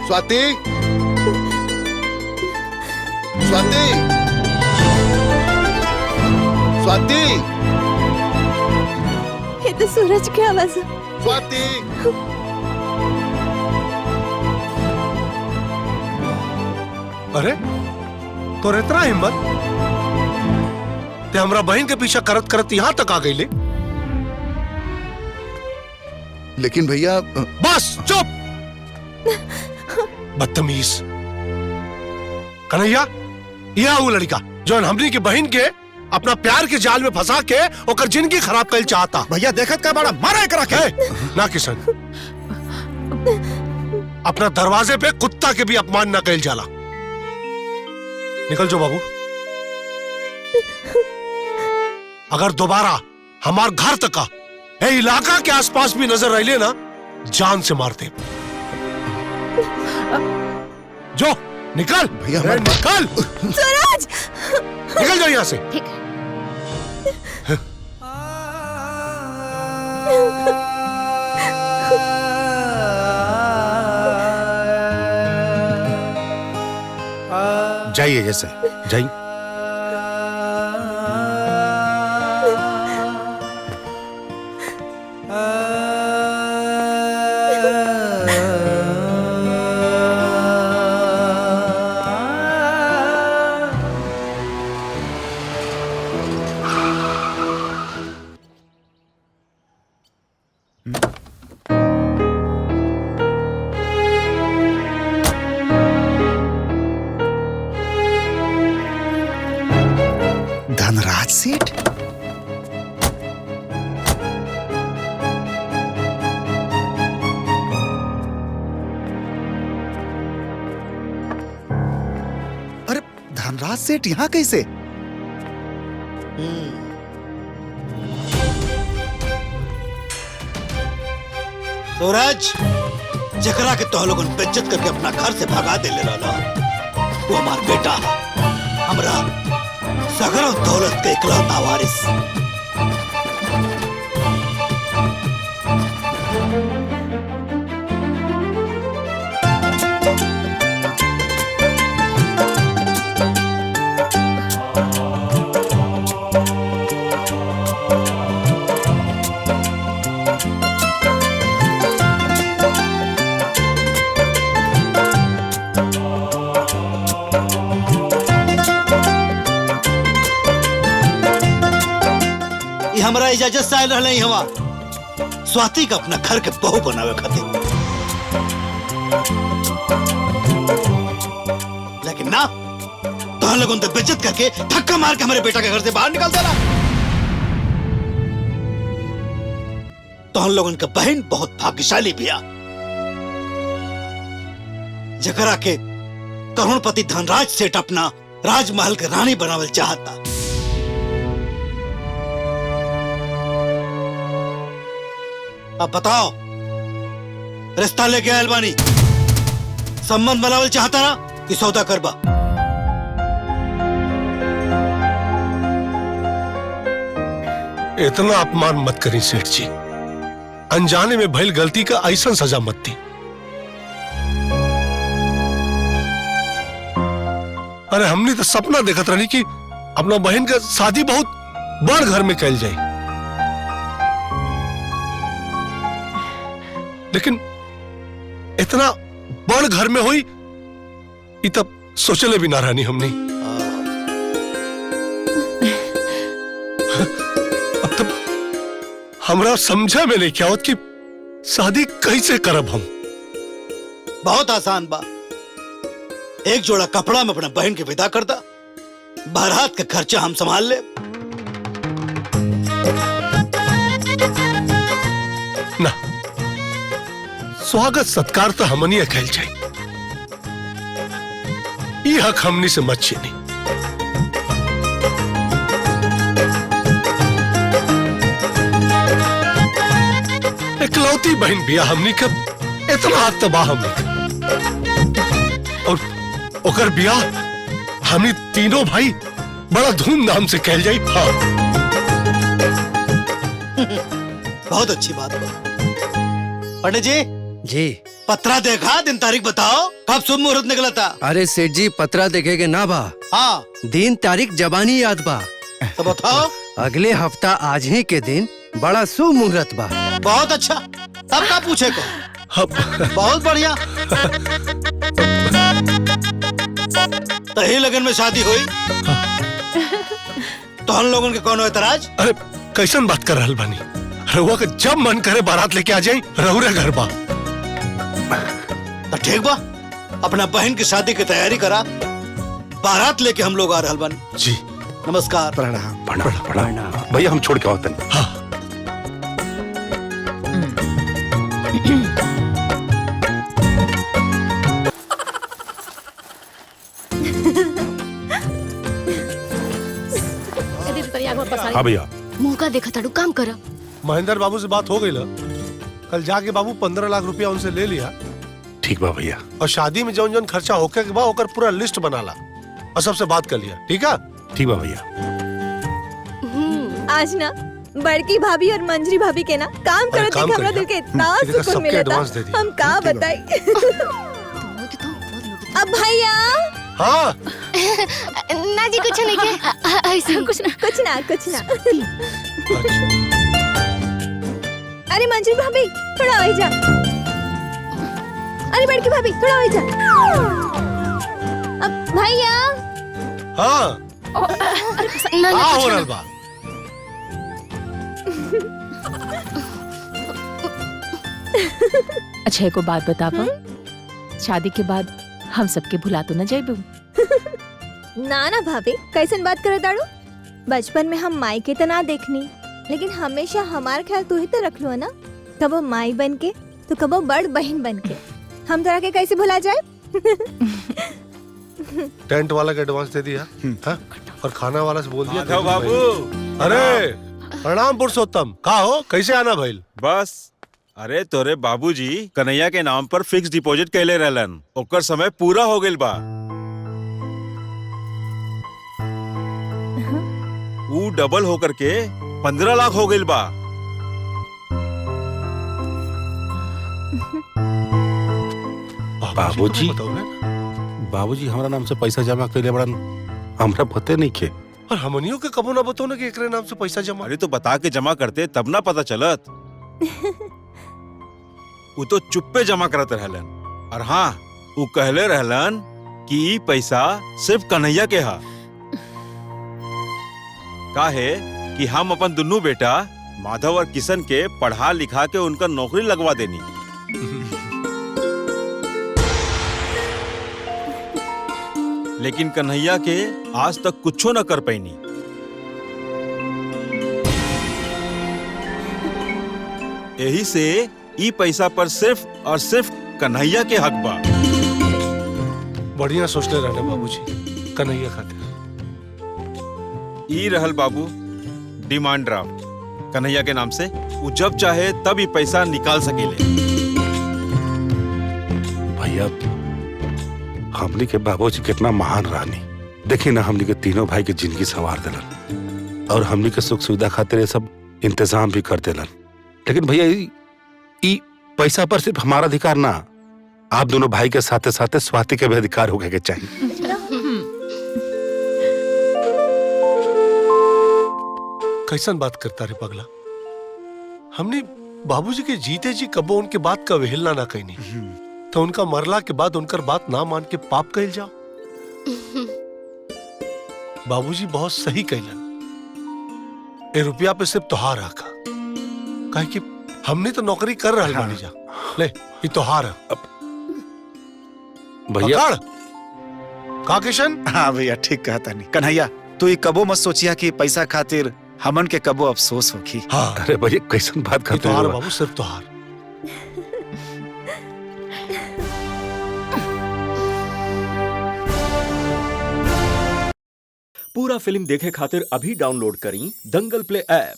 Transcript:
स्वाति, स्वाति, स्वाति, ये तो सूरज की आवाज है। स्वाति। अरे तो इतना हिम्मत ते हमरा बहन के पीछा करत करत यहाँ तक आ गई ले। लेकिन भैया बस चुप, बदतमीज। कन्हैया, यह वो लड़का जो हमनी की बहन के अपना प्यार के जाल में फंसा के ओकर जिंदगी खराब कर चाहता। भैया देखत का बड़ा मारा करा के ना किशन, अपना दरवाजे पे कुत्ता के भी अपमान न कल जाला। निकल जो बाबू, अगर दोबारा हमार घर तक ए इलाका के आसपास भी नजर रह लेना, जान से मारते। जो निकल भैया, निकल सूरज, निकल जाओ यहाँ से। ठीक जाइए जैसे जाइए। धनराज सेठ, अरे धनराज सेठ यहाँ कैसे? सूरज, जकरा के तो लोगन बेइज्जत करके अपना घर से भगा दे ले रहा, वो हमार बेटा हमरा सगरो दौलत के इकलौता वारिस। हमरा इजाजत से आयल रहले हवा स्वाति का अपना घर के बहू बनावे खातिर, लेकिन ना, तो हम लोगों ने बेइज्जत करके धक्का मार के हमारे बेटा के घर से बाहर निकाल देना। तो हम लोगों का बहन बहुत भाग्यशाली बिया, जकरा के करोड़पति धनराज सेठ अपना राजमहल के रानी बनावल चाहता। अब बताओ, रिश्ता लेके आयल बानी, संबंध बनावल चाहता ना कि सौदा करबा? इतना अपमान मत करी सेठ जी, अनजाने में भइल गलती का ऐसा सजा मत दी। अरे हमने तो सपना देखत रही कि अपना बहन का शादी बहुत बड़ घर में कैल जाए, लेकिन इतना बड़ घर में हुई ये तब सोचले भी ना रहनी हमने। अब तब हमरा समझा में नहीं क्या होत कि शादी कैसे करब हम। बहुत आसान बा, एक जोड़ा कपड़ा में अपना बहन के विदा कर दा, बारात का खर्चा हम संभाल ले। ना, स्वागत सत्कार तो हमनी कहल जाए, ये हक हमनी से मत छीनी। इकलौती बहन बिया हमनी का, इतना हाथ तबाह हमनी का, और ओकर बिया हमनी तीनों भाई बड़ा धूमधाम से कहल जाए। हाँ बहुत अच्छी बात बा। पंडित जी, जी पत्रा देखा, दिन तारीख बताओ, कब शुभ मुहूर्त निकला था? अरे सेठ जी पत्रा देखेगे ना बा, हाँ दिन तारीख जबानी याद बा। तो बताओ। अगले हफ्ता आज ही के दिन बड़ा शुभ मुहूर्त बा। बहुत अच्छा, तब का पूछे को? बहुत बढ़िया। तो ही लगन में शादी हुई तो हम लोगों के कौन एतराज? अरे कैसन बात कर रहल बानी? रहुआ के जब मन करे बारात लेके आ जाई, रहुरे घर बा। तो ठीक बा, अपना बहन की शादी की तैयारी करा, बारात लेके हम लोग आ रहल बन। जी नमस्कार। प्रणाम। प्रणाम। भैया हम छोड़ के आवतन। हाँ हाँ भैया। मुंह का देखा ताड़ू, काम करा। महेंद्र बाबू से बात हो गई ला। कल जाके बाबू 15 लाख रुपया उनसे ले लिया ठीक बा भैया। और शादी में जौन जौन खर्चा होके के बा ओकर पूरा लिस्ट बना ला और सबसे बात कर लिया। ठीक है? ठीक बा भैया। आज ना बड़की भाभी और मंजरी भाभी के ना काम अरे करो काम देख हमरा करिए। दिल के इतना इनका सुकून सबके मिला था, एडवांस दे दिया। हम का बताई। अब भैया हाँ ना जी कुछ नहीं के ऐसे कुछ ना अरे मंजरी भाभी थोड़ा आगे जा। अरे बड़की भाभी थोड़ा आगे जा। अब भैया हाँ हाँ हो रहल बा। अच्छा एको बात बतावा, शादी के बाद हम सबके भुला तो न जाइबू? ना ना भाभी, कैसन बात करे दाड़ू? बचपन में हम माई के तो ना देखनी, लेकिन हमेशा हमार ख्याल तू ही तो रख लो ना। कबो माई बन के तो कबो बड़ बहन बन के, हम तोरा के कैसे भुला जाए? टेंट वाला का एडवांस दे दिया हाँ? और खाना वाला से बोल दिया। बाबू अरे प्रणाम पुरुषोत्तम, का हो कैसे आना भइल? बस अरे तोरे बाबूजी कन्हैया के नाम पर फिक्स डिपॉजिट कैले रहलन, ओकर समय पूरा हो गइल बा। ऊ डबल होकर के 15 लाख हो गइल बा। बाबूजी बताओ ना। बाबूजी हमारा नाम से पैसा जमा कैले बड़न, हमरा पते नहीं खे। और हमनियों के कबो ना बताओ ना कि एकरे नाम से पैसा जमा। अरे तो बता के जमा करते तब ना पता चलत। ऊ तो चुप्पे जमा करत रहलन। और हाँ, ऊ कहले रहलन कि ई पैसा सिर्फ कन्हैया के हा। काहे कि हम अपन दुन्नू बेटा माधव और किशन के पढ़ा लिखा के उनका नौकरी लगवा देनी। लेकिन कन्हैया के आज तक कुछो न कर पैनी। यही से ई पैसा पर सिर्फ और सिर्फ कन्हैया के हक बा। बढ़िया सोचले रहने बाबूजी, कन्हैया खातिर। ई रहल बाबू डिमांड ड्राफ्ट कन्हैया के नाम से। वो जब चाहे तब ई पैसा निकाल सकेले। भैया हमनी के बाबूजी कितना महान रानी, देखी ना हमनी के तीनों भाई के जिंदगी संवार देलन और हमनी के सुख सुविधा खातिर ये सब इंतजाम भी कर देलन। लेकिन भैया ई पैसा पर सिर्फ हमारा अधिकार ना, आप दोनों भाई के साथे साथे स्वाति के भी अधिकार होके के चाहिए। कैसन बात करता रे पगला? हमने बाबूजी के जीते जी कबो उनके बात का अवहेलना ना कहनी, तो उनका मरला के बाद उनकर बात ना मान के पाप कहल जाओ। बाबूजी बहुत सही कहलन। ए रुपया पे सिर्फ तोहार हक है, काहे कि हमने तो नौकरी कर रहल बानी जा। ले ये तोहार है। भैया पकड़। का किशन? हाँ भैया ठीक कहता नहीं। कन्हैया तू ये कबो मत सोचिया कि पैसा खातिर हमन के कबो अफसोस होखी। हाँ अरे भैया कैसन बात ये करते तोहार हो? बाबू, सिर्फ तोहार। पूरा फिल्म देखे खातिर अभी डाउनलोड करी दंगल प्ले ऐप।